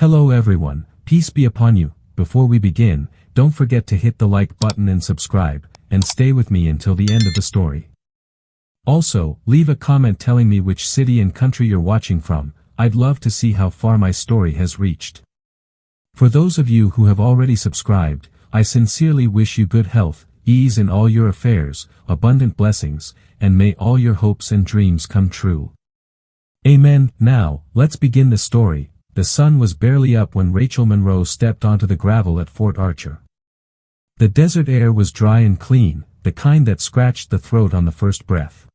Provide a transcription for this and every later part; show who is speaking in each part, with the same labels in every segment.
Speaker 1: Hello everyone, peace be upon you. Before we begin, don't forget to hit the like button and subscribe, and stay with me until the end of the story. Also, leave a comment telling me which city and country you're watching from. I'd love to see how far my story has reached. For those of you who have already subscribed, I sincerely wish you good health, ease in all your affairs, abundant blessings, and may all your hopes and dreams come true. Amen. Now, let's begin the story. The sun was barely up when Rachel Monroe stepped onto the gravel at Fort Archer. The desert air was dry and clean, the kind that scratched the throat on the first breath.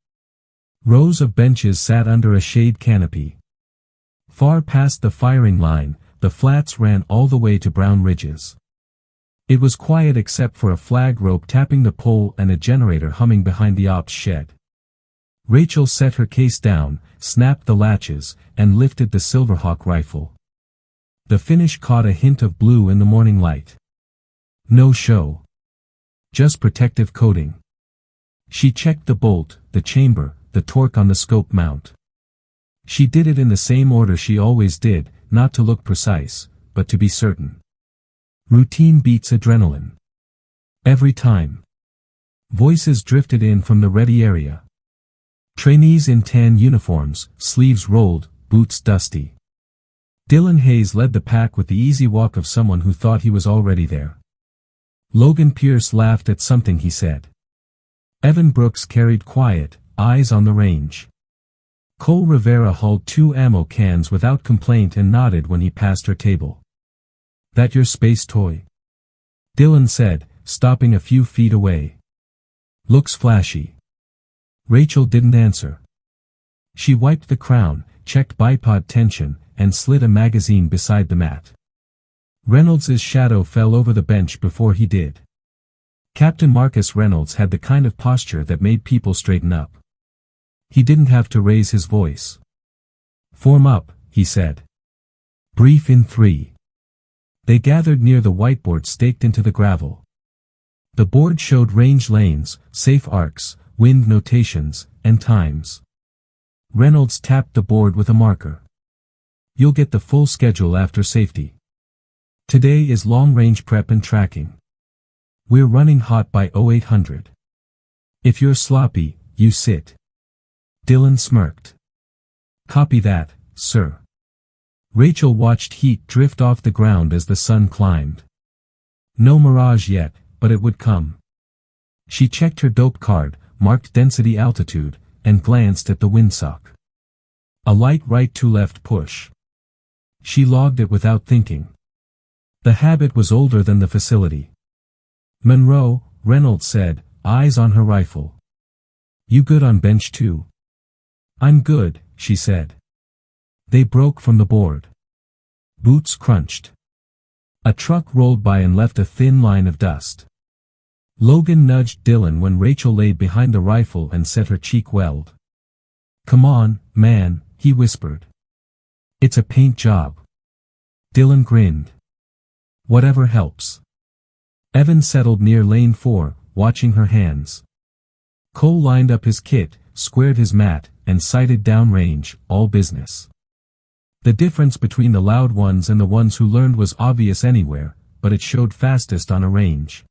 Speaker 1: Rows of benches sat under a shade canopy. Far past the firing line, the flats ran all the way to brown ridges. It was quiet except for a flag rope tapping the pole and a generator humming behind the ops shed. Rachel set her case down, snapped the latches, and lifted the Silverhawk rifle. The finish caught a hint of blue in the morning light. No show. Just protective coating. She checked the bolt, the chamber, the torque on the scope mount. She did it in the same order she always did, not to look precise, but to be certain. Routine beats adrenaline. Every time. Voices drifted in from the ready area. Trainees in tan uniforms, sleeves rolled, boots dusty. Dylan Hayes led the pack with the easy walk of someone who thought he was already there. Logan Pierce laughed at something he said. Evan Brooks carried quiet, eyes on the range. Cole Rivera hauled 2 ammo cans without complaint and nodded when he passed her table. "That your space toy?" Dylan said, stopping a few feet away. "Looks flashy." Rachel didn't answer. She wiped the crown, checked bipod tension, and slid a magazine beside the mat. Reynolds's shadow fell over the bench before he did. Captain Marcus Reynolds had the kind of posture that made people straighten up. He didn't have to raise his voice. "Form up," he said. "Brief in 3. They gathered near the whiteboard staked into the gravel. The board showed range lanes, safe arcs, wind notations, and times. Reynolds tapped the board with a marker. "You'll get the full schedule after safety. Today is long-range prep and tracking. We're running hot by 0800. If you're sloppy, you sit." Dylan smirked. "Copy that, sir." Rachel watched heat drift off the ground as the sun climbed. No mirage yet, but it would come. She checked her dope card, marked density altitude, and glanced at the windsock. A light right to left push. She logged it without thinking. The habit was older than the facility. "Monroe," Reynolds said, eyes on her rifle. "You good on bench 2?" "I'm good," she said. They broke from the board. Boots crunched. A truck rolled by and left a thin line of dust. Logan nudged Dylan when Rachel laid behind the rifle and set her cheek weld. "Come on, man," he whispered. "It's a paint job." Dylan grinned. "Whatever helps." Evan settled near lane 4, watching her hands. Cole lined up his kit, squared his mat, and sighted downrange, all business. The difference between the loud ones and the ones who learned was obvious anywhere, but it showed fastest on a range.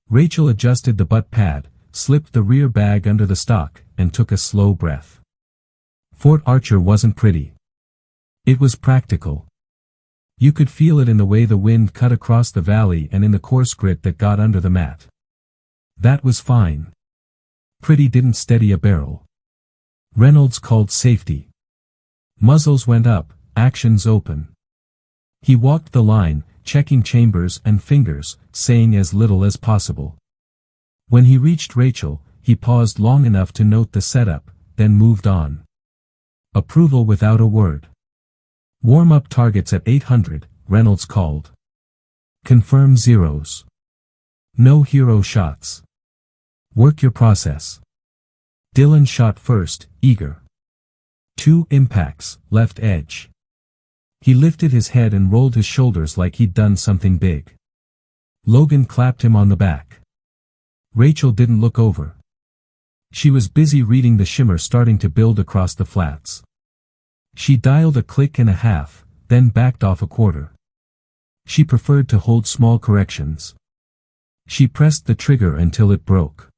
Speaker 1: Rachel adjusted the butt pad, slipped the rear bag under the stock, and took a slow breath. Fort Archer wasn't pretty. It was practical. You could feel it in the way the wind cut across the valley and in the coarse grit that got under the mat. That was fine. Pretty didn't steady a barrel. Reynolds called safety. Muzzles went up, actions open. He walked the line, checking chambers and fingers, saying as little as possible. When he reached Rachel, he paused long enough to note the setup, then moved on. Approval without a word. "Warm-up targets at 800, Reynolds called. "Confirm zeros. No hero shots. Work your process." Dylan shot first, eager. 2 impacts, left edge. He lifted his head and rolled his shoulders like he'd done something big. Logan clapped him on the back. Rachel didn't look over. She was busy reading the shimmer starting to build across the flats. She dialed a click and a half, then backed off a quarter. She preferred to hold small corrections. She pressed the trigger until it broke.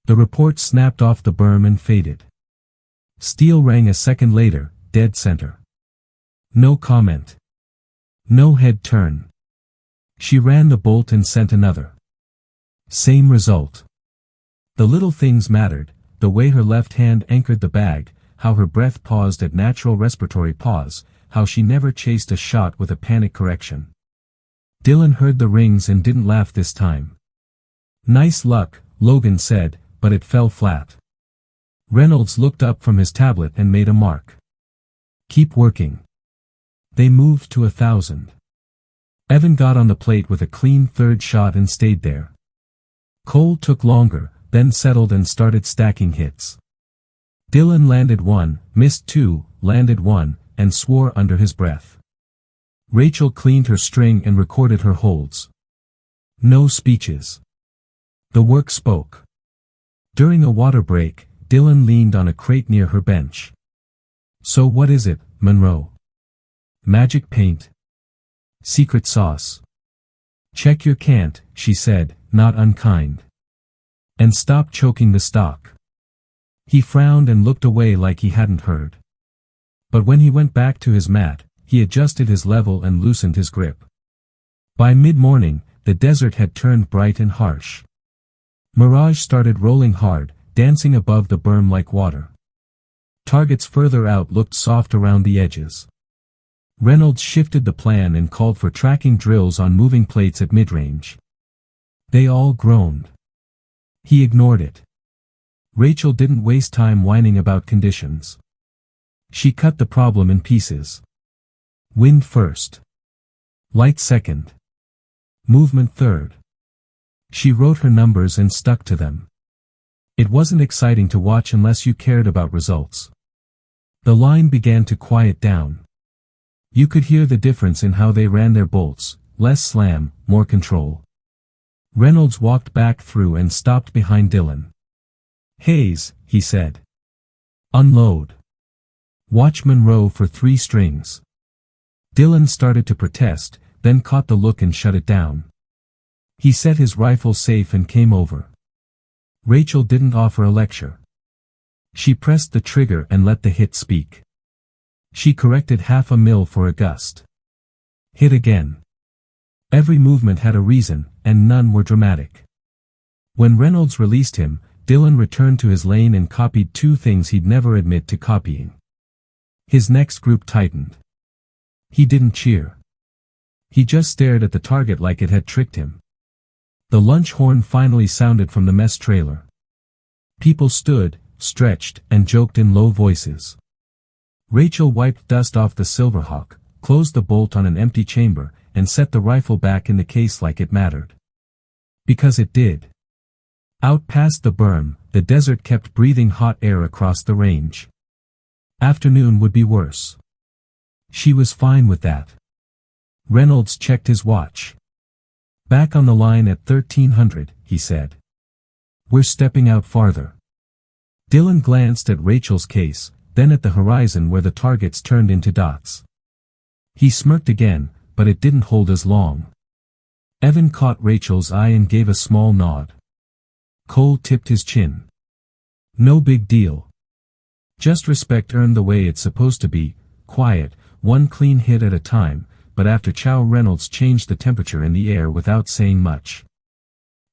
Speaker 1: The report snapped off the berm and faded. Steel rang a second later, dead center. No comment. No head turn. She ran the bolt and sent another. Same result. The little things mattered, the way her left hand anchored the bag, how her breath paused at natural respiratory pause, how she never chased a shot with a panic correction. Dylan heard the rings and didn't laugh this time. Nice luck, Logan said, but it fell flat. Reynolds looked up from his tablet and made a mark. Keep working. They moved to 1,000. Evan got on the plate with a clean third shot and stayed there. Cole took longer, then settled and started stacking hits. Dylan landed one, missed two, landed one, and swore under his breath. Rachel cleaned her string and recorded her holds. No speeches. The work spoke. During a water break, Dylan leaned on a crate near her bench. So what is it, Monroe? Magic paint? Secret sauce? Check your can't, she said, not unkind. And stop choking the stock. He frowned and looked away like he hadn't heard. But when he went back to his mat, he adjusted his level and loosened his grip. By mid-morning, the desert had turned bright and harsh. Mirage started rolling hard, dancing above the berm like water. Targets further out looked soft around the edges. Reynolds shifted the plan and called for tracking drills on moving plates at mid-range. They all groaned. He ignored it. Rachel didn't waste time whining about conditions. She cut the problem in pieces. Wind first. Light second. Movement third. She wrote her numbers and stuck to them. It wasn't exciting to watch unless you cared about results. The line began to quiet down. You could hear the difference in how they ran their bolts, less slam, more control. Reynolds walked back through and stopped behind Dylan. Hayes, he said. Unload. Watch Monroe for 3 strings. Dylan started to protest, then caught the look and shut it down. He set his rifle safe and came over. Rachel didn't offer a lecture. She pressed the trigger and let the hit speak. She corrected 0.5 mil for a gust. Hit again. Every movement had a reason, and none were dramatic. When Reynolds released him, Dylan returned to his lane and copied 2 things he'd never admit to copying. His next group tightened. He didn't cheer. He just stared at the target like it had tricked him. The lunch horn finally sounded from the mess trailer. People stood, stretched, and joked in low voices. Rachel wiped dust off the Silverhawk, closed the bolt on an empty chamber, and set the rifle back in the case like it mattered. Because it did. Out past the berm, the desert kept breathing hot air across the range. Afternoon would be worse. She was fine with that. Reynolds checked his watch. Back on the line at 1300, he said. We're stepping out farther. Dylan glanced at Rachel's case, then at the horizon where the targets turned into dots. He smirked again, but it didn't hold as long. Evan caught Rachel's eye and gave a small nod. Cole tipped his chin. No big deal. Just respect earned the way it's supposed to be, quiet, 1 clean hit at a time, but after Chow Reynolds changed the temperature in the air without saying much.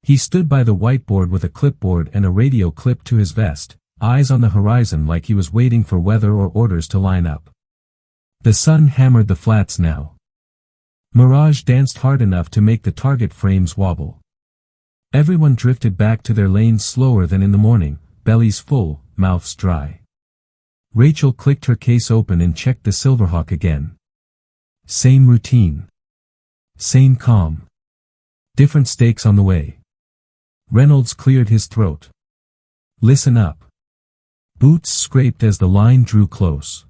Speaker 1: He stood by the whiteboard with a clipboard and a radio clipped to his vest, eyes on the horizon like he was waiting for weather or orders to line up. The sun hammered the flats now. Mirage danced hard enough to make the target frames wobble. Everyone drifted back to their lanes slower than in the morning, bellies full, mouths dry. Rachel clicked her case open and checked the Silverhawk again. Same routine. Same calm. Different stakes on the way. Reynolds cleared his throat. Listen up. Boots scraped as the line drew close.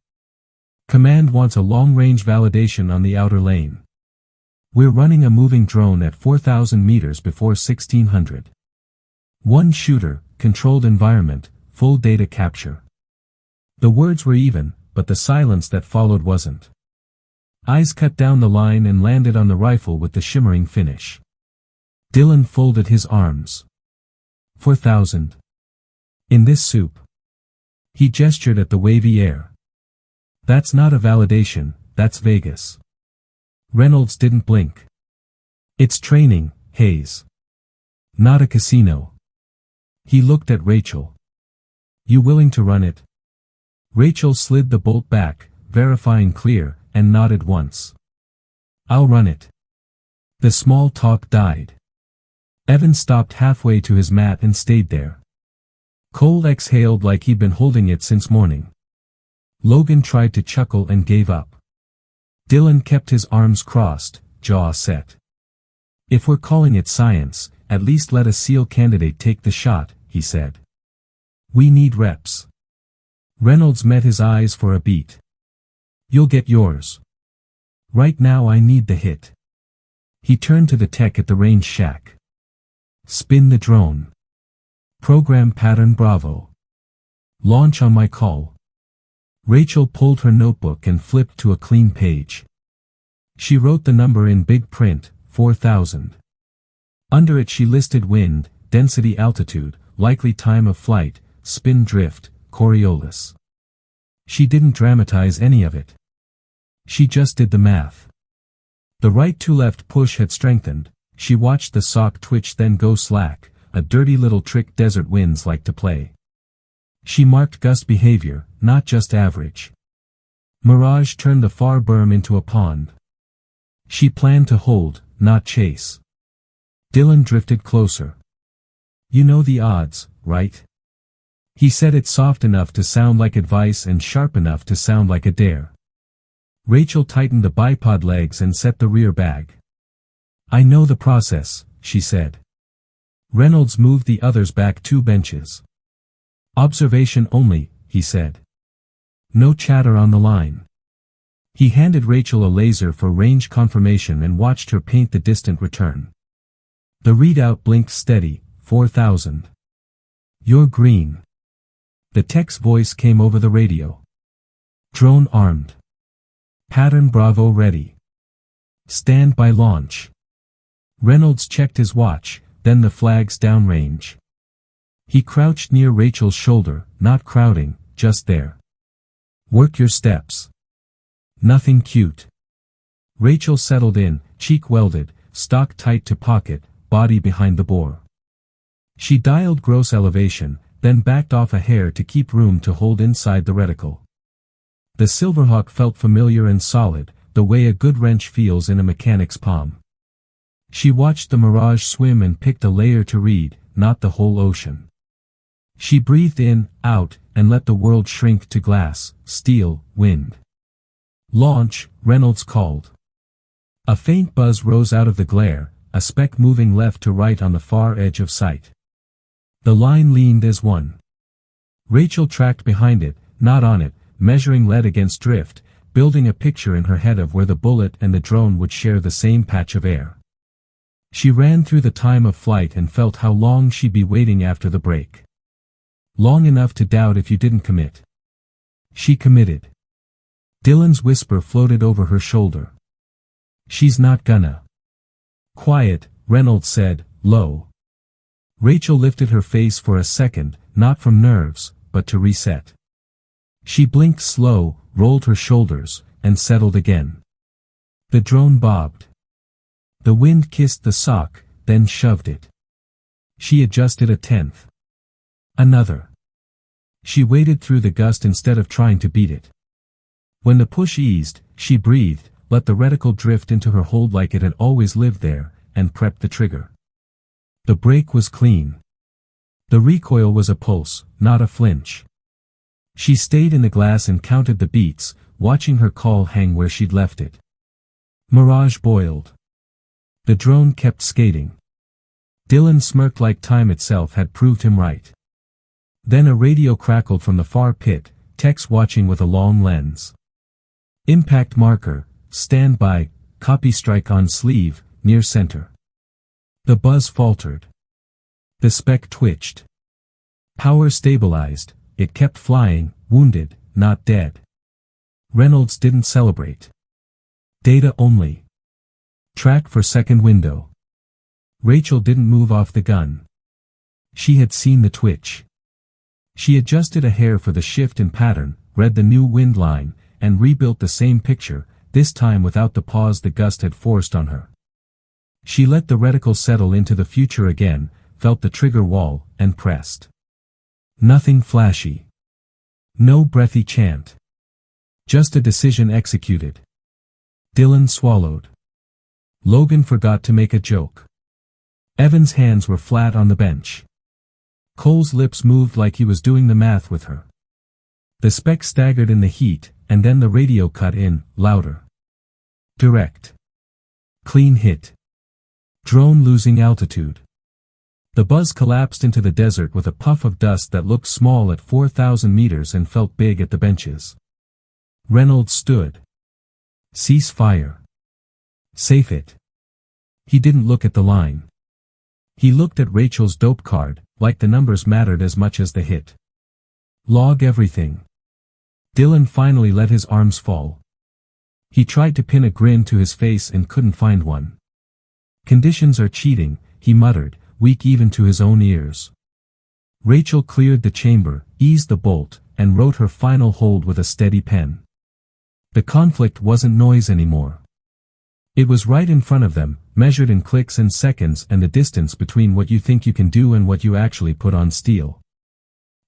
Speaker 1: Command wants a long-range validation on the outer lane. We're running a moving drone at 4,000 meters before 1600. 1 shooter, controlled environment, full data capture. The words were even, but the silence that followed wasn't. Eyes cut down the line and landed on the rifle with the shimmering finish. Dylan folded his arms. 4,000. In this soup. He gestured at the wavy air. That's not a validation, that's Vegas. Reynolds didn't blink. It's training, Hayes. Not a casino. He looked at Rachel. You willing to run it? Rachel slid the bolt back, verifying clear, and nodded once. I'll run it. The small talk died. Evan stopped halfway to his mat and stayed there. Cole exhaled like he'd been holding it since morning. Logan tried to chuckle and gave up. Dylan kept his arms crossed, jaw set. If we're calling it science, at least let a SEAL candidate take the shot, he said. We need reps. Reynolds met his eyes for a beat. You'll get yours. Right now I need the hit. He turned to the tech at the range shack. Spin the drone. Program pattern Bravo. Launch on my call. Rachel pulled her notebook and flipped to a clean page. She wrote the number in big print, 4,000. Under it she listed wind, density, altitude, likely time of flight, spin drift, Coriolis. She didn't dramatize any of it. She just did the math. The right to left push had strengthened. She watched the sock twitch then go slack, a dirty little trick desert winds like to play. She marked gust behavior, not just average. Mirage turned the far berm into a pond. She planned to hold, not chase. Dylan drifted closer. You know the odds, right? He said it soft enough to sound like advice and sharp enough to sound like a dare. Rachel tightened the bipod legs and set the rear bag. I know the process, she said. Reynolds moved the others back 2 benches. Observation only, he said. No chatter on the line. He handed Rachel a laser for range confirmation and watched her paint the distant return. The readout blinked steady, 4,000. You're green. The tech's voice came over the radio. Drone armed. Pattern Bravo ready. Stand by launch. Reynolds checked his watch, then the flags downrange. He crouched near Rachel's shoulder, not crowding, just there. Work your steps. Nothing cute. Rachel settled in, cheek welded, stock tight to pocket, body behind the bore. She dialed gross elevation, then backed off a hair to keep room to hold inside the reticle. The Silverhawk felt familiar and solid, the way a good wrench feels in a mechanic's palm. She watched the Mirage swim and picked a layer to read, not the whole ocean. She breathed in, out, and let the world shrink to glass, steel, wind. Launch, Reynolds called. A faint buzz rose out of the glare, a speck moving left to right on the far edge of sight. The line leaned as one. Rachel tracked behind it, not on it, measuring lead against drift, building a picture in her head of where the bullet and the drone would share the same patch of air. She ran through the time of flight and felt how long she'd be waiting after the break. Long enough to doubt if you didn't commit. She committed. Dylan's whisper floated over her shoulder. She's not gonna. Quiet, Reynolds said, low. Rachel lifted her face for a second, not from nerves, but to reset. She blinked slow, rolled her shoulders, and settled again. The drone bobbed. The wind kissed the sock, then shoved it. She adjusted a tenth. Another. She waded through the gust instead of trying to beat it. When the push eased, she breathed, let the reticle drift into her hold like it had always lived there, and prepped the trigger. The break was clean. The recoil was a pulse, not a flinch. She stayed in the glass and counted the beats, watching her call hang where she'd left it. Mirage boiled. The drone kept skating. Dylan smirked like time itself had proved him right. Then a radio crackled from the far pit, techs watching with a long lens. Impact marker, stand by, copy strike on sleeve, near center. The buzz faltered. The speck twitched. Power stabilized, it kept flying, wounded, not dead. Reynolds didn't celebrate. Data only. Track for second window. Rachel didn't move off the gun. She had seen the twitch. She adjusted a hair for the shift in pattern, read the new wind line, and rebuilt the same picture, this time without the pause the gust had forced on her. She let the reticle settle into the future again, felt the trigger wall, and pressed. Nothing flashy. No breathy chant. Just a decision executed. Dylan swallowed. Logan forgot to make a joke. Evan's hands were flat on the bench. Cole's lips moved like he was doing the math with her. The spec staggered in the heat, and then the radio cut in, louder. Direct. Clean hit. Drone losing altitude. The buzz collapsed into the desert with a puff of dust that looked small at 4,000 meters and felt big at the benches. Reynolds stood. Cease fire. Safe it. He didn't look at the line. He looked at Rachel's dope card, like the numbers mattered as much as the hit. Log everything. Dylan finally let his arms fall. He tried to pin a grin to his face and couldn't find one. Conditions are cheating, he muttered, weak even to his own ears. Rachel cleared the chamber, eased the bolt, and wrote her final hold with a steady pen. The conflict wasn't noise anymore. It was right in front of them, measured in clicks and seconds and the distance between what you think you can do and what you actually put on steel.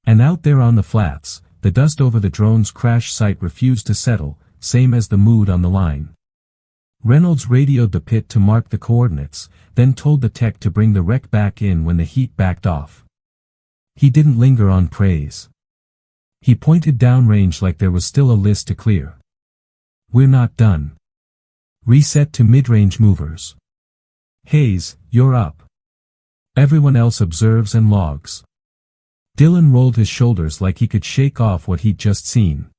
Speaker 1: And out there on the flats, the dust over the drone's crash site refused to settle, same as the mood on the line. Reynolds radioed the pit to mark the coordinates, then told the tech to bring the wreck back in when the heat backed off. He didn't linger on praise. He pointed downrange like there was still a list to clear. We're not done. Reset to mid-range movers. Hayes, you're up. Everyone else observes and logs. Dylan rolled his shoulders like he could shake off what he'd just seen.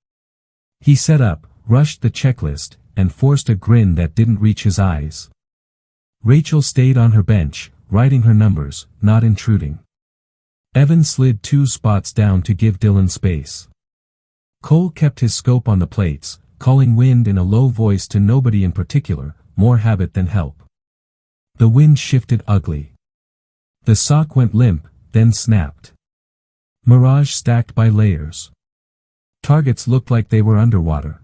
Speaker 1: He set up, rushed the checklist, and forced a grin that didn't reach his eyes. Rachel stayed on her bench, writing her numbers, not intruding. Evan slid 2 spots down to give Dylan space. Cole kept his scope on the plates, calling wind in a low voice to nobody in particular, more habit than help. The wind shifted ugly. The sock went limp, then snapped. Mirage stacked by layers. Targets looked like they were underwater.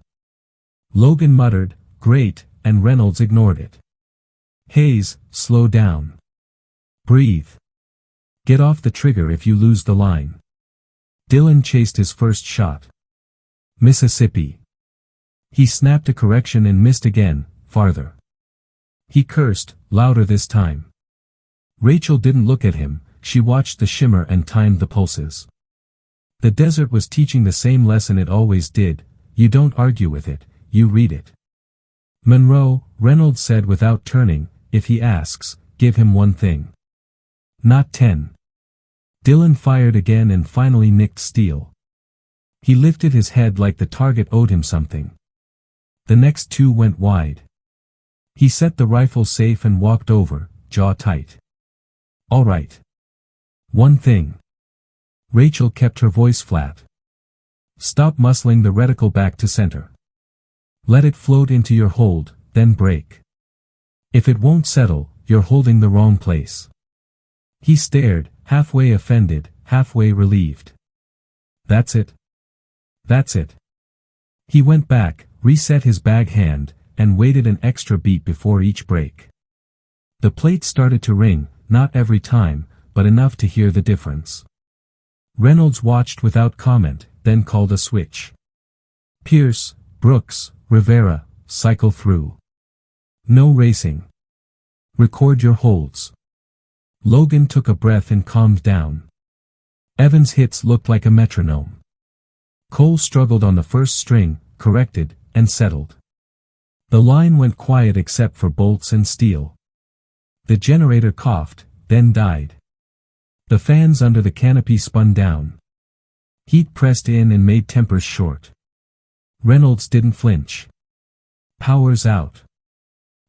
Speaker 1: Logan muttered, "Great," and Reynolds ignored it. Hayes, slow down. Breathe. Get off the trigger if you lose the line. Dylan chased his first shot. Mississippi. He snapped a correction and missed again, farther. He cursed, louder this time. Rachel didn't look at him, she watched the shimmer and timed the pulses. The desert was teaching the same lesson it always did, you don't argue with it, you read it. Monroe, Reynolds said without turning, if he asks, give him one thing. Not 10. Dylan fired again and finally nicked steel. He lifted his head like the target owed him something. The next 2 went wide. He set the rifle safe and walked over, jaw tight. All right. One thing. Rachel kept her voice flat. Stop muscling the reticle back to center. Let it float into your hold, then break. If it won't settle, you're holding the wrong place. He stared, halfway offended, halfway relieved. That's it. That's it. He went back, reset his bag hand, and waited an extra beat before each break. The plate started to ring, not every time, but enough to hear the difference. Reynolds watched without comment, then called a switch. Pierce, Brooks, Rivera, cycle through. No racing. Record your holds. Logan took a breath and calmed down. Evans' hits looked like a metronome. Cole struggled on the first string, corrected, and settled. The line went quiet except for bolts and steel. The generator coughed, then died. The fans under the canopy spun down. Heat pressed in and made tempers short. Reynolds didn't flinch. Power's out.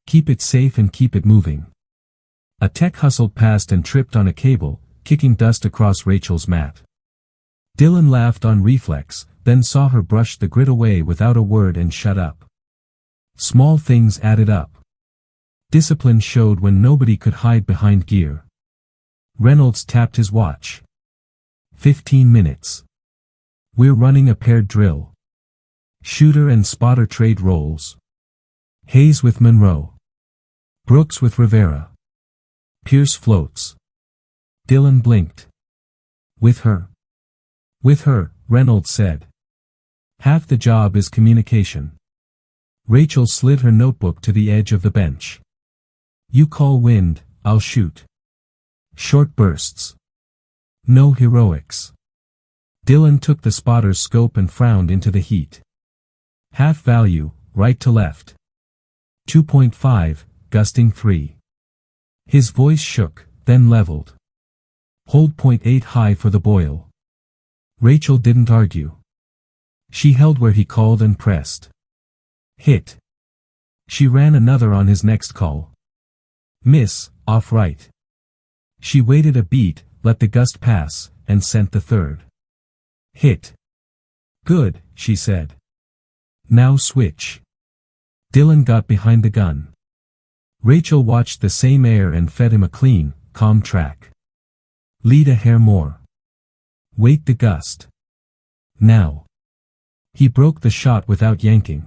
Speaker 1: Keep it safe and keep it moving. A tech hustled past and tripped on a cable, kicking dust across Rachel's mat. Dylan laughed on reflex, then saw her brush the grit away without a word and shut up. Small things added up. Discipline showed when nobody could hide behind gear. Reynolds tapped his watch. 15 minutes. We're running a paired drill. Shooter and spotter trade roles. Hayes with Monroe. Brooks with Rivera. Pierce floats. Dillon blinked. With her. With her, Reynolds said. Half the job is communication. Rachel slid her notebook to the edge of the bench. You call wind, I'll shoot. Short bursts. No heroics. Dillon took the spotter's scope and frowned into the heat. Half value, right to left. 2.5, gusting 3. His voice shook, then leveled. Hold .8 high for the boil. Rachel didn't argue. She held where he called and pressed. Hit. She ran another on his next call. Miss, off right. She waited a beat, let the gust pass, and sent the third. Hit. Good, she said. Now switch. Dillon got behind the gun. Rachel watched the same air and fed him a clean, calm track. Lead a hair more. Wait the gust. Now. He broke the shot without yanking.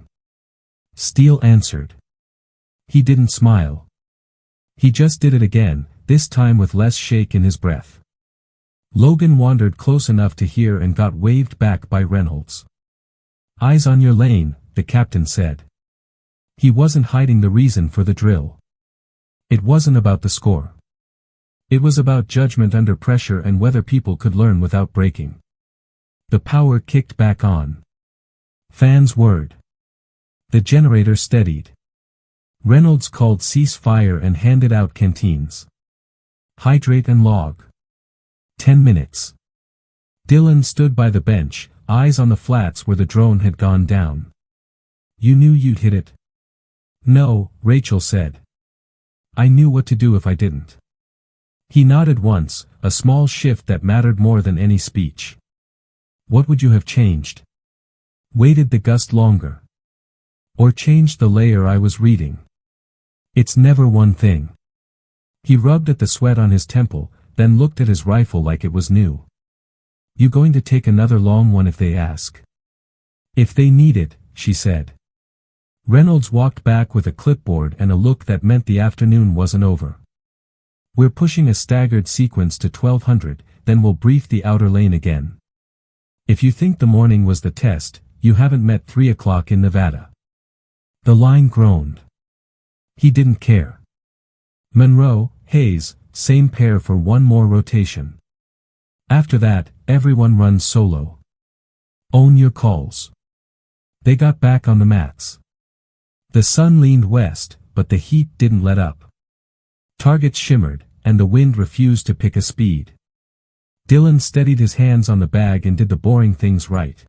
Speaker 1: Steele answered. He didn't smile. He just did it again, this time with less shake in his breath. Logan wandered close enough to hear and got waved back by Reynolds. Eyes on your lane, the captain said. He wasn't hiding the reason for the drill. It wasn't about the score. It was about judgment under pressure and whether people could learn without breaking. The power kicked back on. Fans whirred. The generator steadied. Reynolds called ceasefire and handed out canteens. Hydrate and log. 10 minutes. Dillon stood by the bench, eyes on the flats where the drone had gone down. You knew you'd hit it? No, Rachel said. I knew what to do if I didn't. He nodded once, a small shift that mattered more than any speech. What would you have changed? Waited the gust longer. Or changed the layer I was reading. It's never one thing. He rubbed at the sweat on his temple, then looked at his rifle like it was new. You going to take another long one if they ask? If they need it, she said. Reynolds walked back with a clipboard and a look that meant the afternoon wasn't over. We're pushing a staggered sequence to 1200, then we'll brief the outer lane again. If you think the morning was the test, you haven't met 3 o'clock in Nevada. The line groaned. He didn't care. Monroe, Hayes, same pair for one more rotation. After that, everyone runs solo. Own your calls. They got back on the mats. The sun leaned west, but the heat didn't let up. Targets shimmered, and the wind refused to pick a speed. Dillon steadied his hands on the bag and did the boring things right.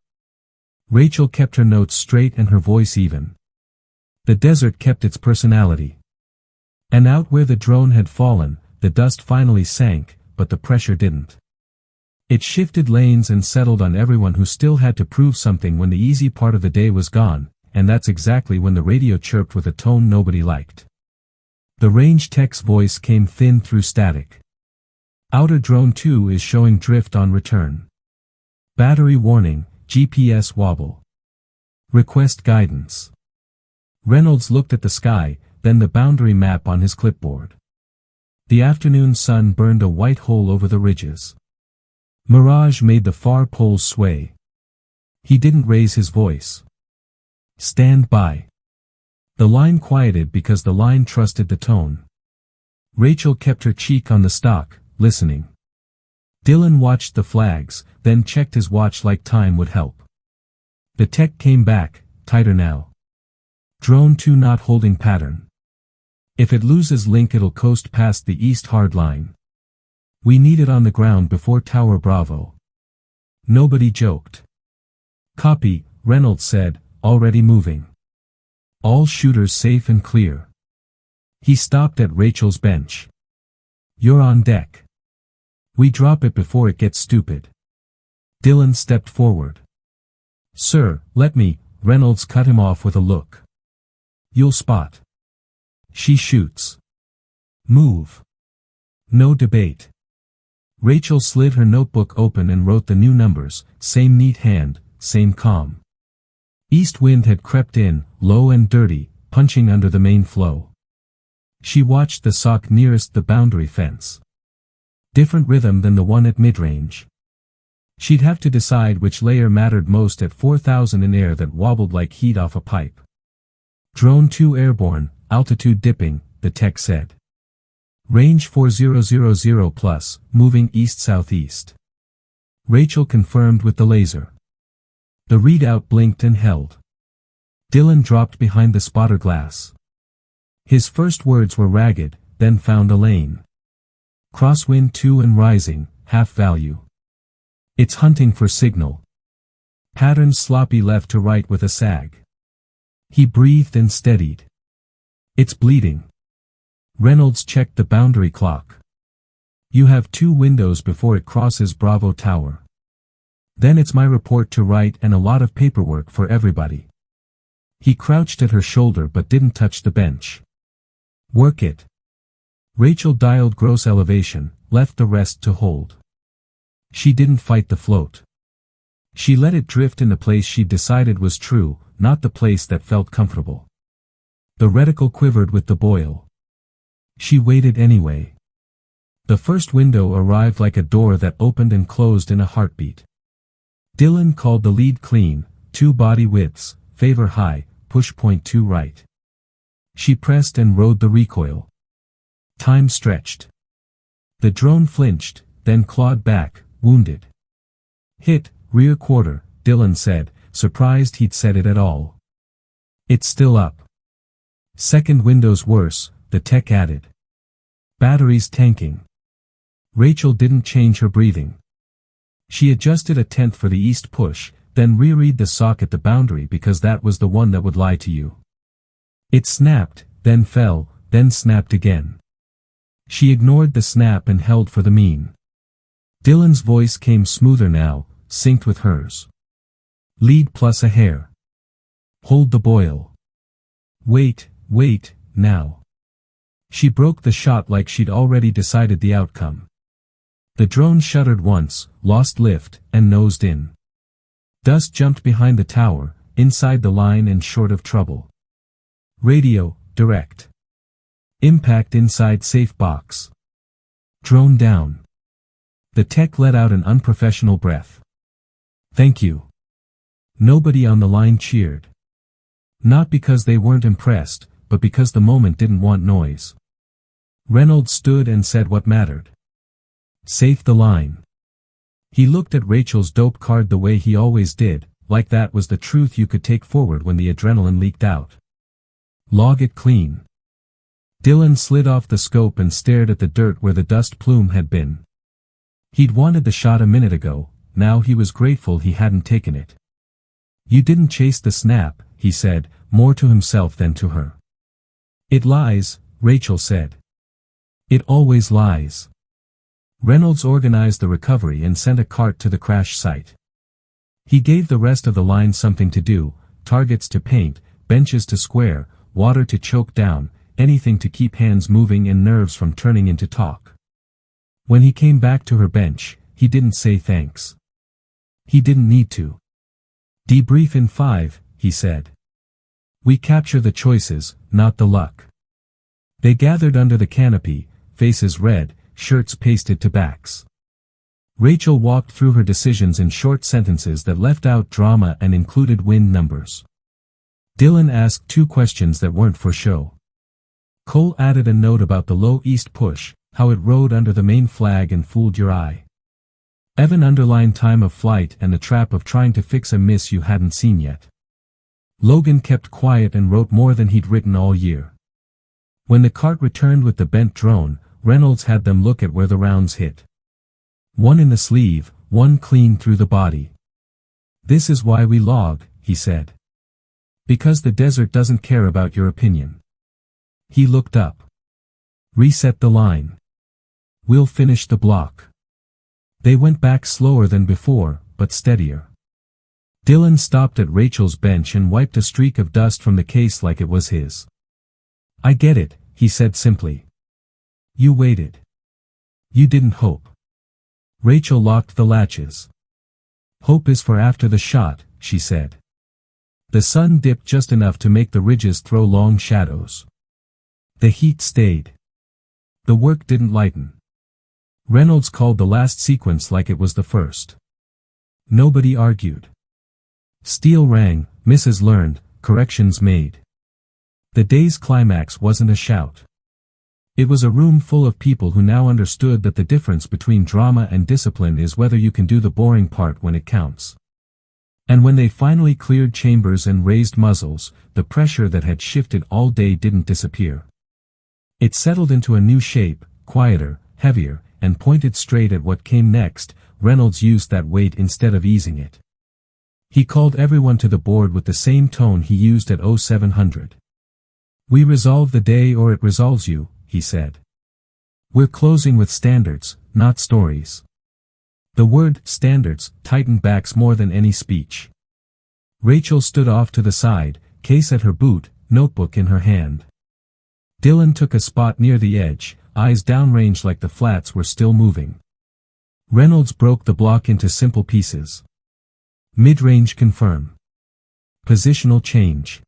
Speaker 1: Rachel kept her notes straight and her voice even. The desert kept its personality. And out where the drone had fallen, the dust finally sank, but the pressure didn't. It shifted lanes and settled on everyone who still had to prove something when the easy part of the day was gone, and that's exactly when the radio chirped with a tone nobody liked. The range tech's voice came thin through static. Outer drone 2 is showing drift on return. Battery warning, GPS wobble. Request guidance. Reynolds looked at the sky, then the boundary map on his clipboard. The afternoon sun burned a white hole over the ridges. Mirage made the far poles sway. He didn't raise his voice. Stand by. The line quieted because the line trusted the tone. Rachel kept her cheek on the stock, listening. Dillon watched the flags, then checked his watch like time would help. The tech came back, tighter now. Drone 2 not holding pattern. If it loses link it'll coast past the east hard line. We need it on the ground before Tower Bravo. Nobody joked. Copy, Reynolds said, already moving. All shooters safe and clear. He stopped at Rachel's bench. You're on deck. We drop it before it gets stupid. Dillon stepped forward. Sir, let me, Reynolds cut him off with a look. You'll spot. She shoots. Move. No debate. Rachel slid her notebook open and wrote the new numbers, same neat hand, same calm. East wind had crept in, low and dirty, punching under the main flow. She watched the sock nearest the boundary fence. Different rhythm than the one at mid-range. She'd have to decide which layer mattered most at 4,000 in air that wobbled like heat off a pipe. Drone 2 airborne, altitude dipping, the tech said. Range 4000 plus, moving east-southeast. Rachel confirmed with the laser. The readout blinked and held. Dylan dropped behind the spotter glass. His first words were ragged, then found a lane. Crosswind 2 and rising, half value. It's hunting for signal. Pattern sloppy left to right with a sag. He breathed and steadied. It's bleeding. Reynolds checked the boundary clock. You have 2 windows before it crosses Bravo Tower. Then it's my report to write and a lot of paperwork for everybody. He crouched at her shoulder but didn't touch the bench. Work it. Rachel dialed gross elevation, left the rest to hold. She didn't fight the float. She let it drift in the place she decided was true, not the place that felt comfortable. The reticle quivered with the boil. She waited anyway. The first window arrived like a door that opened and closed in a heartbeat. Dylan called the lead clean, 2 body widths, favor high, push point 2 right. She pressed and rode the recoil. Time stretched. The drone flinched, then clawed back, wounded. Hit, rear quarter, Dylan said, surprised he'd said it at all. It's still up. Second window's worse, the tech added. Batteries tanking. Rachel didn't change her breathing. She adjusted a tenth for the east push, then reread the sock at the boundary because that was the one that would lie to you. It snapped, then fell, then snapped again. She ignored the snap and held for the mean. Dylan's voice came smoother now, synced with hers. Lead plus a hair. Hold the boil. Wait, now. She broke the shot like she'd already decided the outcome. The drone shuddered once, lost lift, and nosed in. Dust jumped behind the tower, inside the line and short of trouble. Radio, direct. Impact inside safe box. Drone down. The tech let out an unprofessional breath. Thank you. Nobody on the line cheered. Not because they weren't impressed, but because the moment didn't want noise. Reynolds stood and said what mattered. Safe the line. He looked at Rachel's dope card the way he always did, like that was the truth you could take forward when the adrenaline leaked out. Log it clean. Dylan slid off the scope and stared at the dirt where the dust plume had been. He'd wanted the shot a minute ago, now he was grateful he hadn't taken it. You didn't chase the snap, he said, more to himself than to her. It lies, Rachel said. It always lies. Reynolds organized the recovery and sent a cart to the crash site. He gave the rest of the line something to do, targets to paint, benches to square, water to choke down, anything to keep hands moving and nerves from turning into talk. When he came back to her bench, he didn't say thanks. He didn't need to. Debrief in 5, he said. We capture the choices, not the luck. They gathered under the canopy, faces red, shirts pasted to backs. Rachel walked through her decisions in short sentences that left out drama and included win numbers. Dylan asked 2 questions that weren't for show. Cole added a note about the low east push, how it rode under the main flag and fooled your eye. Evan underlined time of flight and the trap of trying to fix a miss you hadn't seen yet. Logan kept quiet and wrote more than he'd written all year. When the cart returned with the bent drone, Reynolds had them look at where the rounds hit. 1 in the sleeve, 1 clean through the body. This is why we log, he said. Because the desert doesn't care about your opinion. He looked up. Reset the line. We'll finish the block. They went back slower than before, but steadier. Dylan stopped at Rachel's bench and wiped a streak of dust from the case like it was his. "I get it," he said simply. "You waited. You didn't hope." Rachel locked the latches. "Hope is for after the shot," she said. The sun dipped just enough to make the ridges throw long shadows. The heat stayed. The work didn't lighten. Reynolds called the last sequence like it was the first. Nobody argued. Steel rang, misses learned, corrections made. The day's climax wasn't a shout. It was a room full of people who now understood that the difference between drama and discipline is whether you can do the boring part when it counts. And when they finally cleared chambers and raised muzzles, the pressure that had shifted all day didn't disappear. It settled into a new shape, quieter, heavier, and pointed straight at what came next. Reynolds used that weight instead of easing it. He called everyone to the board with the same tone he used at 0700. "We resolve the day or it resolves you," he said. "We're closing with standards, not stories." The word standards tightened backs more than any speech. Rachel stood off to the side, case at her boot, notebook in her hand. Dylan took a spot near the edge, eyes downrange like the flats were still moving. Reynolds broke the block into simple pieces. Mid-range confirm. Positional change.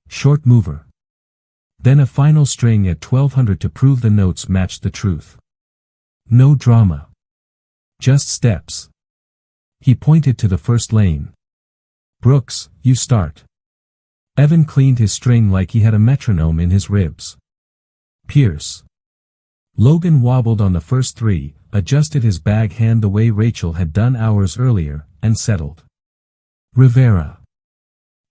Speaker 1: Short mover. Then a final string at 1200 to prove the notes matched the truth. No drama. Just steps. He pointed to the first lane. "Brooks, you start." Evan cleaned his string like he had a metronome in his ribs. Pierce. Logan wobbled on the first three, adjusted his bag hand the way Rachel had done hours earlier, and settled. Rivera.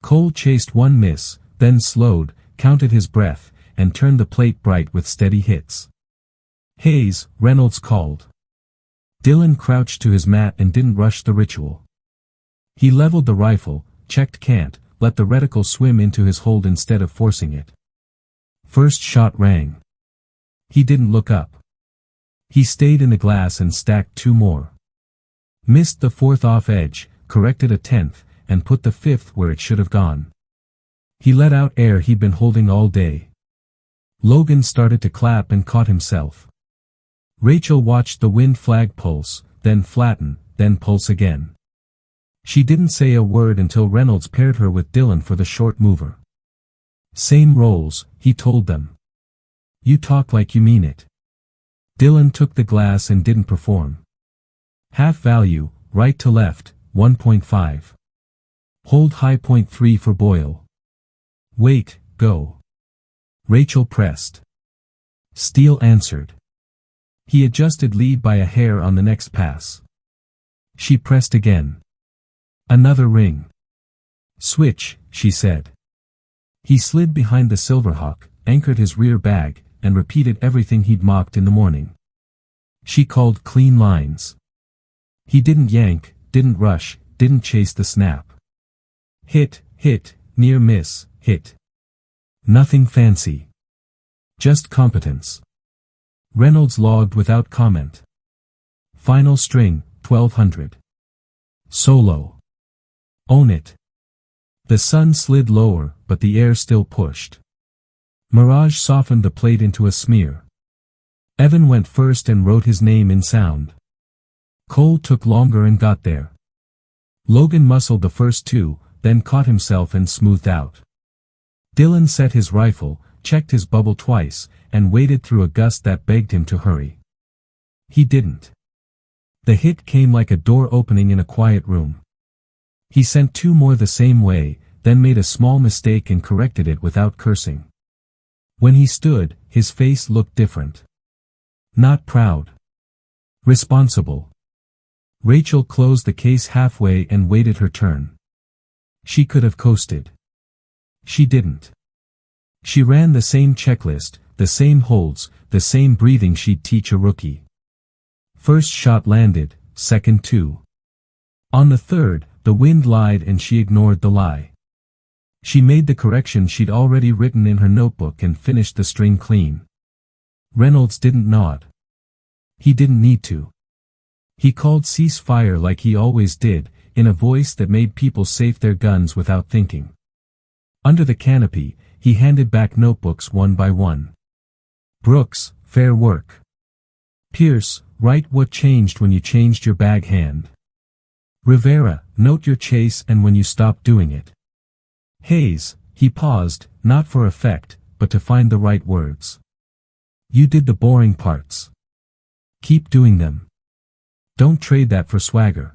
Speaker 1: Cole chased one miss, then slowed, counted his breath, and turned the plate bright with steady hits. Hayes, Reynolds called. Dylan crouched to his mat and didn't rush the ritual. He leveled the rifle, checked can't, let the reticle swim into his hold instead of forcing it. First shot rang. He didn't look up. He stayed in the glass and stacked two more. Missed the fourth off edge, corrected a 10th, and put the 5th where it should have gone. He let out air he'd been holding all day. Logan started to clap and caught himself. Rachel watched the wind flag pulse, then flatten, then pulse again. She didn't say a word until Reynolds paired her with Dylan for the short mover. "Same roles," he told them. "You talk like you mean it." Dylan took the glass and didn't perform. Half value, right to left, 1.5. Hold high 0.3 for Boyle. Wait, go. Rachel pressed. Steele answered. He adjusted lead by a hair on the next pass. She pressed again. Another ring. Switch, she said. He slid behind the Silverhawk, anchored his rear bag, and repeated everything he'd mocked in the morning. She called clean lines. He didn't yank, didn't rush, didn't chase the snap. Hit, hit, near miss, hit. Nothing fancy. Just competence. Reynolds logged without comment. Final string, 1200. Solo. Own it. The sun slid lower, but the air still pushed. Mirage softened the plate into a smear. Evan went first and wrote his name in sound. Cole took longer and got there. Logan muscled the first two, then caught himself and smoothed out. Dylan set his rifle, checked his bubble twice, and waded through a gust that begged him to hurry. He didn't. The hit came like a door opening in a quiet room. He sent two more the same way, then made a small mistake and corrected it without cursing. When he stood, his face looked different. Not proud. Responsible. Rachel closed the case halfway and waited her turn. She could have coasted. She didn't. She ran the same checklist, the same holds, the same breathing she'd teach a rookie. First shot landed, second two. On the third, the wind lied and she ignored the lie. She made the correction she'd already written in her notebook and finished the string clean. Reynolds didn't nod. He didn't need to. He called ceasefire like he always did, in a voice that made people safe their guns without thinking. Under the canopy, he handed back notebooks one by one. Brooks, fair work. Pierce, write what changed when you changed your bag hand. Rivera, note your chase and when you stopped doing it. Hayes, he paused, not for effect, but to find the right words. You did the boring parts. Keep doing them. Don't trade that for swagger.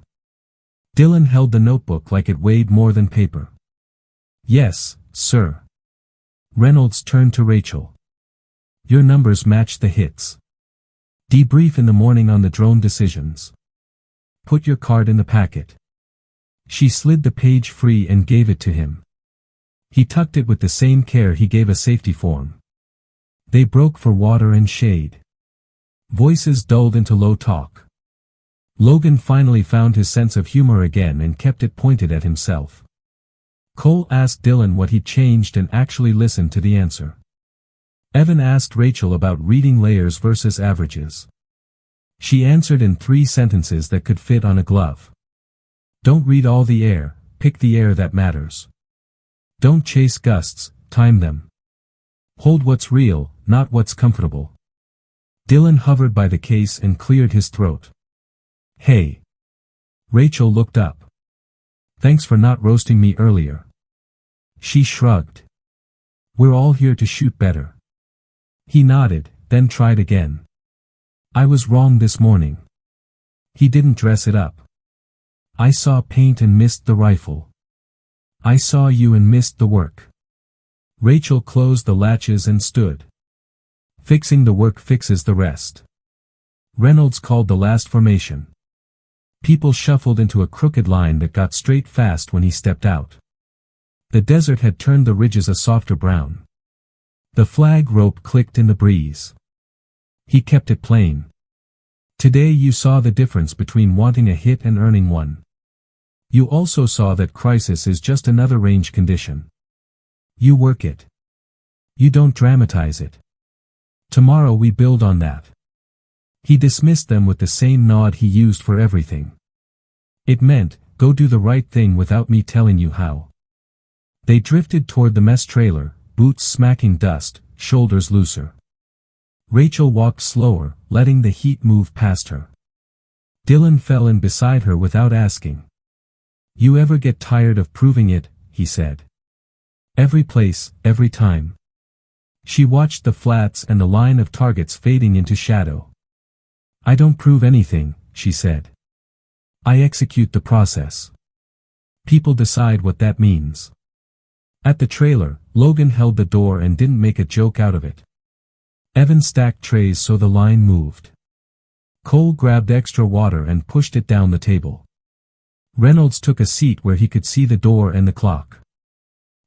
Speaker 1: Dillon held the notebook like it weighed more than paper. Yes, sir. Reynolds turned to Rachel. Your numbers match the hits. Debrief in the morning on the drone decisions. Put your card in the packet. She slid the page free and gave it to him. He tucked it with the same care he gave a safety form. They broke for water and shade. Voices dulled into low talk. Logan finally found his sense of humor again and kept it pointed at himself. Cole asked Dillon what he'd changed and actually listened to the answer. Evan asked Rachel about reading layers versus averages. She answered in 3 sentences that could fit on a glove. Don't read all the air, pick the air that matters. Don't chase gusts, time them. Hold what's real, not what's comfortable. Dillon hovered by the case and cleared his throat. Hey. Rachel looked up. Thanks for not roasting me earlier. She shrugged. We're all here to shoot better. He nodded, then tried again. I was wrong this morning. He didn't dress it up. I saw paint and missed the rifle. I saw you and missed the work. Rachel closed the latches and stood. Fixing the work fixes the rest. Reynolds called the last formation. People shuffled into a crooked line that got straight fast when he stepped out. The desert had turned the ridges a softer brown. The flag rope clicked in the breeze. He kept it plain. Today you saw the difference between wanting a hit and earning one. You also saw that crisis is just another range condition. You work it. You don't dramatize it. Tomorrow we build on that. He dismissed them with the same nod he used for everything. It meant, go do the right thing without me telling you how. They drifted toward the mess trailer, boots smacking dust, shoulders looser. Rachel walked slower, letting the heat move past her. Dillon fell in beside her without asking. You ever get tired of proving it, he said. Every place, every time. She watched the flats and the line of targets fading into shadow. I don't prove anything, she said. I execute the process. People decide what that means. At the trailer, Logan held the door and didn't make a joke out of it. Evan stacked trays so the line moved. Cole grabbed extra water and pushed it down the table. Reynolds took a seat where he could see the door and the clock.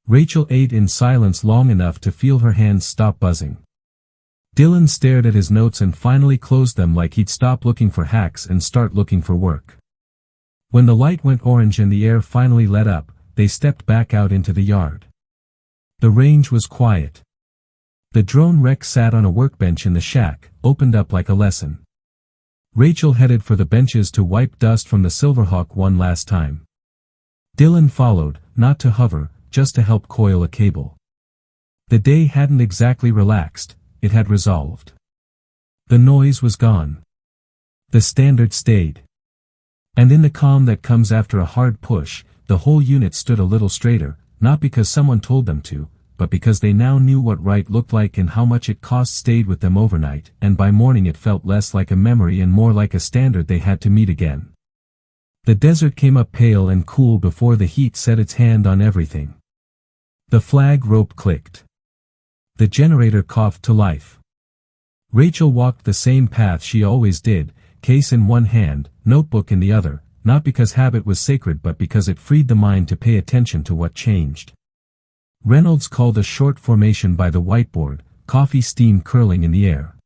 Speaker 1: Rachel ate in silence long enough to feel her hands stop buzzing. Dillon stared at his notes and finally closed them like he'd stop looking for hacks and start looking for work. When the light went orange and the air finally let up, they stepped back out into the yard. The range was quiet. The drone wreck sat on a workbench in the shack, opened up like a lesson. Rachel headed for the benches to wipe dust from the Silverhawk one last time. Dillon followed, not to hover, just to help coil a cable. The day hadn't exactly relaxed, it had resolved. The noise was gone. The standard stayed. And in the calm that comes after a hard push, the whole unit stood a little straighter, not because someone told them to, but because they now knew what right looked like and how much it cost stayed with them overnight, and by morning it felt less like a memory and more like a standard they had to meet again. The desert came up pale and cool before the heat set its hand on everything. The flag rope clicked. The generator coughed to life. Rachel walked the same path she always did, case in one hand, notebook in the other, not because habit was sacred but because it freed the mind to pay attention to what changed. Reynolds called a short formation by the whiteboard, coffee steam curling in the air.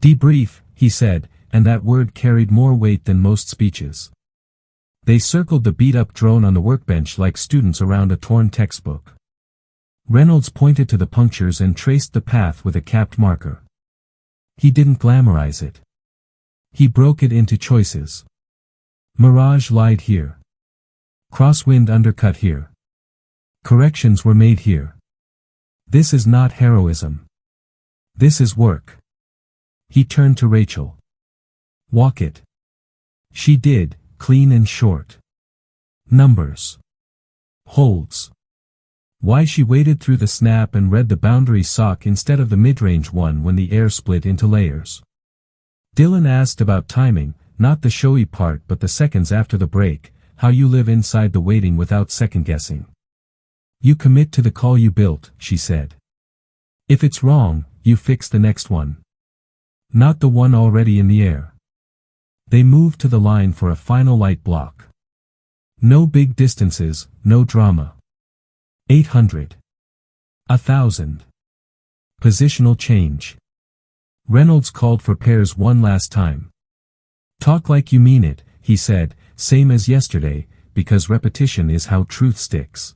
Speaker 1: Debrief, he said, and that word carried more weight than most speeches. They circled the beat-up drone on the workbench like students around a torn textbook. Reynolds pointed to the punctures and traced the path with a capped marker. He didn't glamorize it. He broke it into choices. Mirage lied here. Crosswind undercut here. Corrections were made here. This is not heroism. This is work. He turned to Rachel. Walk it. She did, clean and short. Numbers. Holds. Why she waited through the snap and read the boundary sock instead of the mid-range one when the air split into layers. Dylan asked about timing, not the showy part but the seconds after the break, how you live inside the waiting without second-guessing. You commit to the call you built, she said. If it's wrong, you fix the next one. Not the one already in the air. They moved to the line for a final light block. No big distances, no drama. 800. 1,000. Positional change. Reynolds called for pairs one last time. Talk like you mean it, he said, same as yesterday, because repetition is how truth sticks.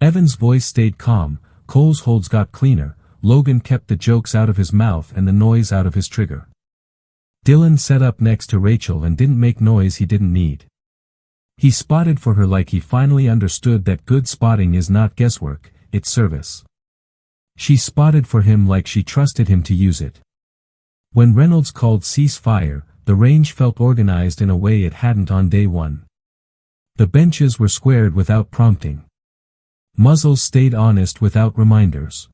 Speaker 1: Evan's voice stayed calm, Cole's holds got cleaner, Logan kept the jokes out of his mouth and the noise out of his trigger. Dylan sat up next to Rachel and didn't make noise he didn't need. He spotted for her like he finally understood that good spotting is not guesswork, it's service. She spotted for him like she trusted him to use it. When Reynolds called cease fire, the range felt organized in a way it hadn't on day one. The benches were squared without prompting. Muzzles stayed honest without reminders.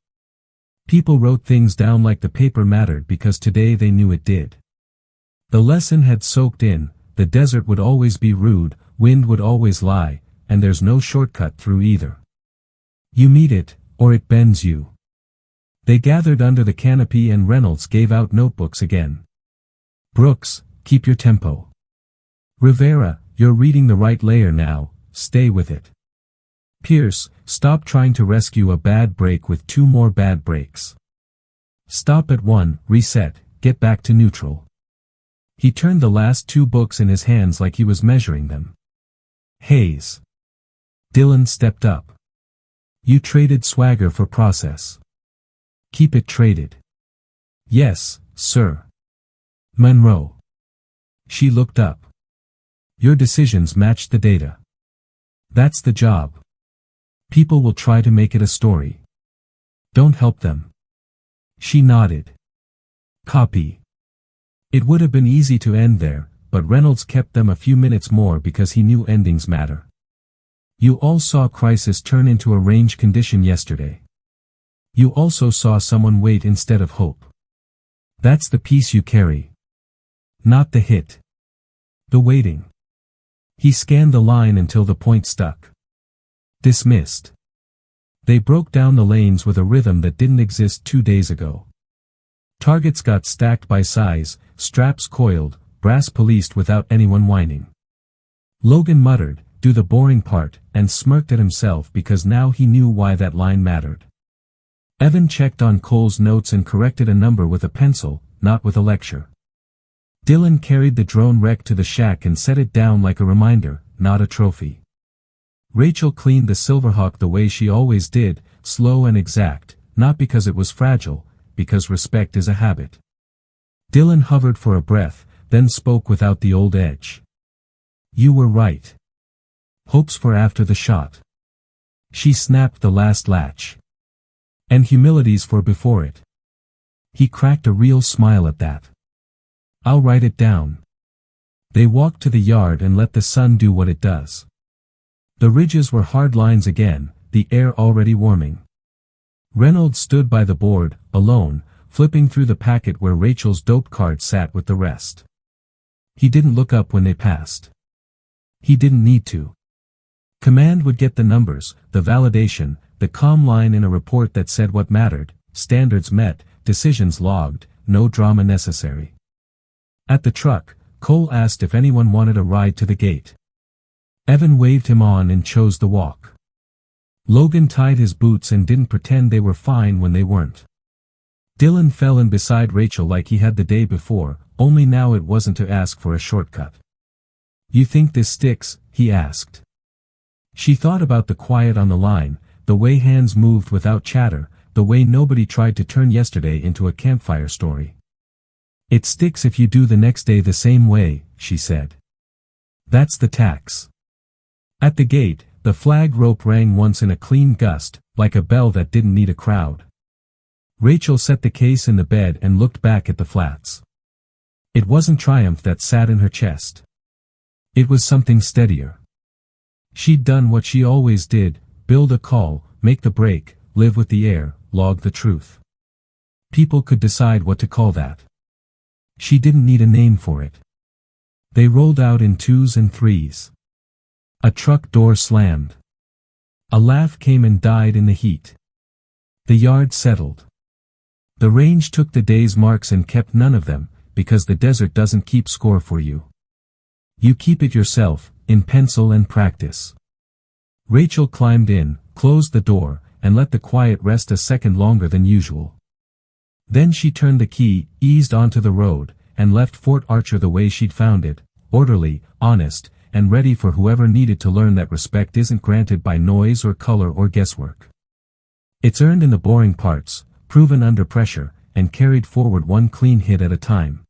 Speaker 1: People wrote things down like the paper mattered because today they knew it did. The lesson had soaked in, the desert would always be rude, wind would always lie, and there's no shortcut through either. You meet it, or it bends you. They gathered under the canopy and Reynolds gave out notebooks again. Brooks, keep your tempo. Rivera, you're reading the right layer now, stay with it. Pierce, stop trying to rescue a bad break with two more bad breaks. Stop at one, reset, get back to neutral. He turned the last two books in his hands like he was measuring them. Hayes. Dylan stepped up. You traded swagger for process. Keep it traded. Yes, sir. Monroe. She looked up. Your decisions matched the data. That's the job. People will try to make it a story. Don't help them. She nodded. Copy. It would have been easy to end there, but Reynolds kept them a few minutes more because he knew endings matter. You all saw crisis turn into a range condition yesterday. You also saw someone wait instead of hope. That's the piece you carry. Not the hit. The waiting. He scanned the line until the point stuck. Dismissed. They broke down the lanes with a rhythm that didn't exist 2 days ago. Targets got stacked by size, straps coiled, brass policed without anyone whining. Logan muttered, do the boring part, and smirked at himself because now he knew why that line mattered. Evan checked on Cole's notes and corrected a number with a pencil, not with a lecture. Dylan carried the drone wreck to the shack and set it down like a reminder, not a trophy. Rachel cleaned the Silverhawk the way she always did, slow and exact, not because it was fragile, because respect is a habit. Dylan hovered for a breath, then spoke without the old edge. You were right. Hopes for after the shot. She snapped the last latch. And humility's for before it. He cracked a real smile at that. I'll write it down. They walked to the yard and let the sun do what it does. The ridges were hard lines again, the air already warming. Reynolds stood by the board, alone, flipping through the packet where Rachel's dope card sat with the rest. He didn't look up when they passed. He didn't need to. Command would get the numbers, the validation, the calm line in a report that said what mattered, standards met, decisions logged, no drama necessary. At the truck, Cole asked if anyone wanted a ride to the gate. Evan waved him on and chose the walk. Logan tied his boots and didn't pretend they were fine when they weren't. Dylan fell in beside Rachel like he had the day before, only now it wasn't to ask for a shortcut. You think this sticks? He asked. She thought about the quiet on the line, the way hands moved without chatter, the way nobody tried to turn yesterday into a campfire story. It sticks if you do the next day the same way, she said. That's the tax. At the gate, the flag rope rang once in a clean gust, like a bell that didn't need a crowd. Rachel set the case in the bed and looked back at the flats. It wasn't triumph that sat in her chest. It was something steadier. She'd done what she always did, build a call, make the break, live with the air, log the truth. People could decide what to call that. She didn't need a name for it. They rolled out in 2s and 3s. A truck door slammed. A laugh came and died in the heat. The yard settled. The range took the day's marks and kept none of them, because the desert doesn't keep score for you. You keep it yourself, in pencil and practice. Rachel climbed in, closed the door, and let the quiet rest a second longer than usual. Then she turned the key, eased onto the road, and left Fort Archer the way she'd found it, orderly, honest, and ready for whoever needed to learn that respect isn't granted by noise or color or guesswork. It's earned in the boring parts, proven under pressure, and carried forward one clean hit at a time.